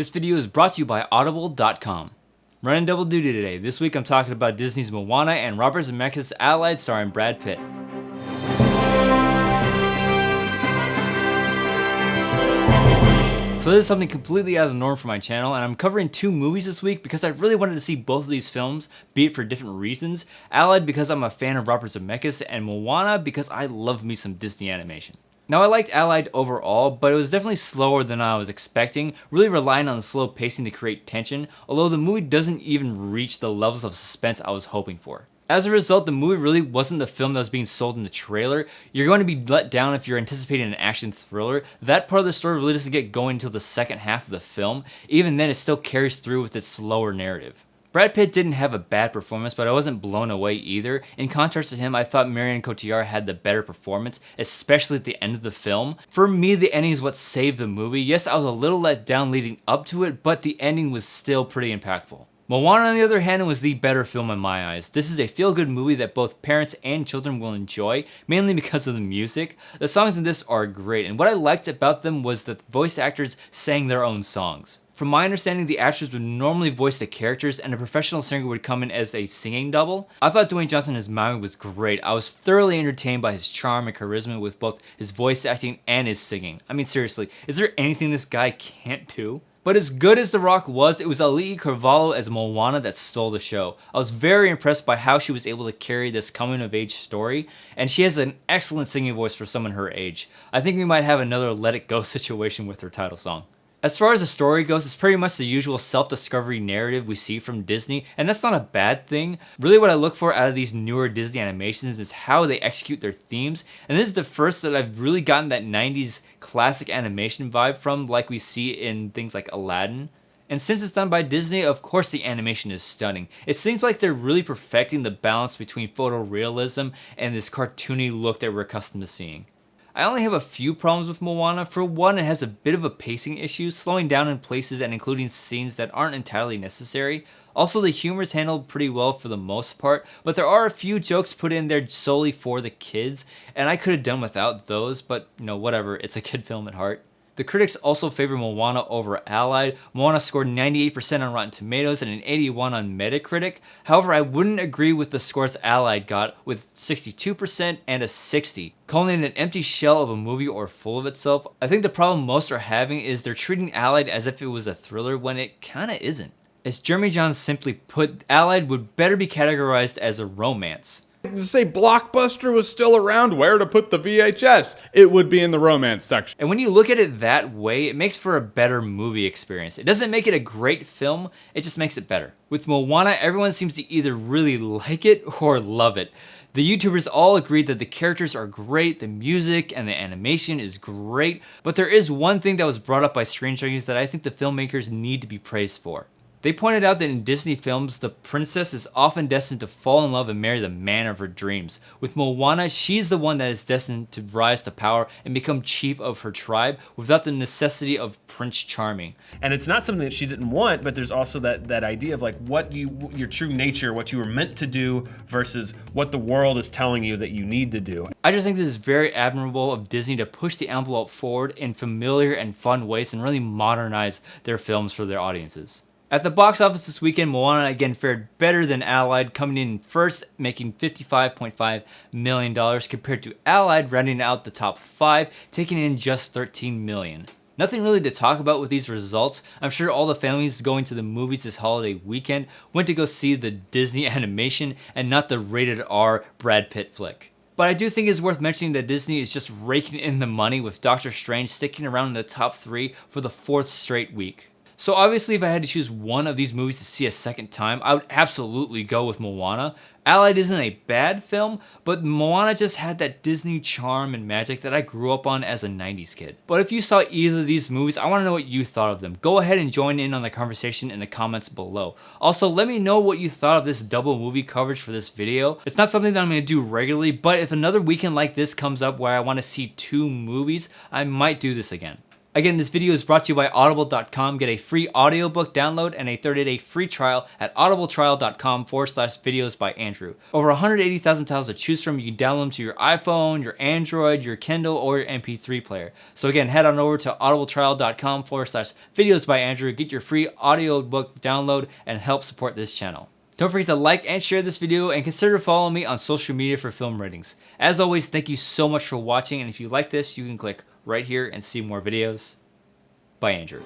This video is brought to you by Audible.com. Running double duty today. This week I'm talking about Disney's Moana and Robert Zemeckis' Allied starring Brad Pitt. So this is something completely out of the norm for my channel, and I'm covering two movies this week because I really wanted to see both of these films, be it for different reasons. Allied because I'm a fan of Robert Zemeckis, and Moana because I love me some Disney animation. Now I liked Allied overall, but it was definitely slower than I was expecting, really relying on the slow pacing to create tension, although the movie doesn't even reach the levels of suspense I was hoping for. As a result, the movie really wasn't the film that was being sold in the trailer. You're going to be let down if you're anticipating an action thriller. That part of the story really doesn't get going until the second half of the film. Even then, it still carries through with its slower narrative. Brad Pitt didn't have a bad performance, but I wasn't blown away either. In contrast to him, I thought Marion Cotillard had the better performance, especially at the end of the film. For me, the ending is what saved the movie. Yes, I was a little let down leading up to it, but the ending was still pretty impactful. Moana, on the other hand, was the better film in my eyes. This is a feel-good movie that both parents and children will enjoy, mainly because of the music. The songs in this are great, and what I liked about them was that the voice actors sang their own songs. From my understanding, the actors would normally voice the characters, and a professional singer would come in as a singing double. I thought Dwayne Johnson as Maui was great. I was thoroughly entertained by his charm and charisma with both his voice acting and his singing. I mean, seriously, is there anything this guy can't do? But as good as The Rock was, it was Auli'i as Moana that stole the show. I was very impressed by how she was able to carry this coming-of-age story, and she has an excellent singing voice for someone her age. I think we might have another Let It Go situation with her title song. As far as the story goes, it's pretty much the usual self-discovery narrative we see from Disney, and that's not a bad thing. Really what I look for out of these newer Disney animations is how they execute their themes, and this is the first that I've really gotten that 90s classic animation vibe from, like we see in things like Aladdin. And since it's done by Disney, of course the animation is stunning. It seems like they're really perfecting the balance between photorealism and this cartoony look that we're accustomed to seeing. I only have a few problems with Moana. For one, it has a bit of a pacing issue, slowing down in places and including scenes that aren't entirely necessary. Also, the humor is handled pretty well for the most part, but there are a few jokes put in there solely for the kids, and I could have done without those, but you know, whatever, it's a kid film at heart. The critics also favor Moana over Allied. Moana scored 98% on Rotten Tomatoes and an 81 on Metacritic. However, I wouldn't agree with the scores Allied got, with 62% and a 60. Calling it an empty shell of a movie or full of itself, I think the problem most are having is they're treating Allied as if it was a thriller when it kinda isn't. As Jeremy Jahns simply put, Allied would better be categorized as a romance. To say Blockbuster was still around, where to put the VHS? It would be in the romance section. And when you look at it that way, it makes for a better movie experience. It doesn't make it a great film, it just makes it better. With Moana, everyone seems to either really like it or love it. The YouTubers all agreed that the characters are great, the music and the animation is great, but there is one thing that was brought up by Screen Junkies that I think the filmmakers need to be praised for. They pointed out that in Disney films, the princess is often destined to fall in love and marry the man of her dreams. With Moana, she's the one that is destined to rise to power and become chief of her tribe without the necessity of Prince Charming. And it's not something that she didn't want, but there's also that idea of like your true nature, what you were meant to do versus what the world is telling you that you need to do. I just think this is very admirable of Disney to push the envelope forward in familiar and fun ways and really modernize their films for their audiences. At the box office this weekend, Moana again fared better than Allied, coming in first, making $55.5 million, compared to Allied rounding out the top 5, taking in just $13 million. Nothing really to talk about with these results. I'm sure all the families going to the movies this holiday weekend went to go see the Disney animation and not the rated R Brad Pitt flick. But I do think it's worth mentioning that Disney is just raking in the money, with Doctor Strange sticking around in the top 3 for the 4th straight week. So obviously if I had to choose one of these movies to see a second time, I would absolutely go with Moana. Allied isn't a bad film, but Moana just had that Disney charm and magic that I grew up on as a 90s kid. But if you saw either of these movies, I want to know what you thought of them. Go ahead and join in on the conversation in the comments below. Also, let me know what you thought of this double movie coverage for this video. It's not something that I'm going to do regularly, but if another weekend like this comes up where I want to see 2 movies, I might do this again. Again, this video is brought to you by Audible.com. Get a free audiobook download and a 30-day free trial at audibletrial.com/videos by Andrew. Over 180,000 titles to choose from. You can download them to your iPhone, your Android, your Kindle, or your MP3 player. So again, head on over to audibletrial.com/videos by Andrew. Get your free audiobook download and help support this channel. Don't forget to like and share this video, and consider following me on social media for film ratings. As always, thank you so much for watching, and if you like this, you can click right here and see more videos. By Andrew.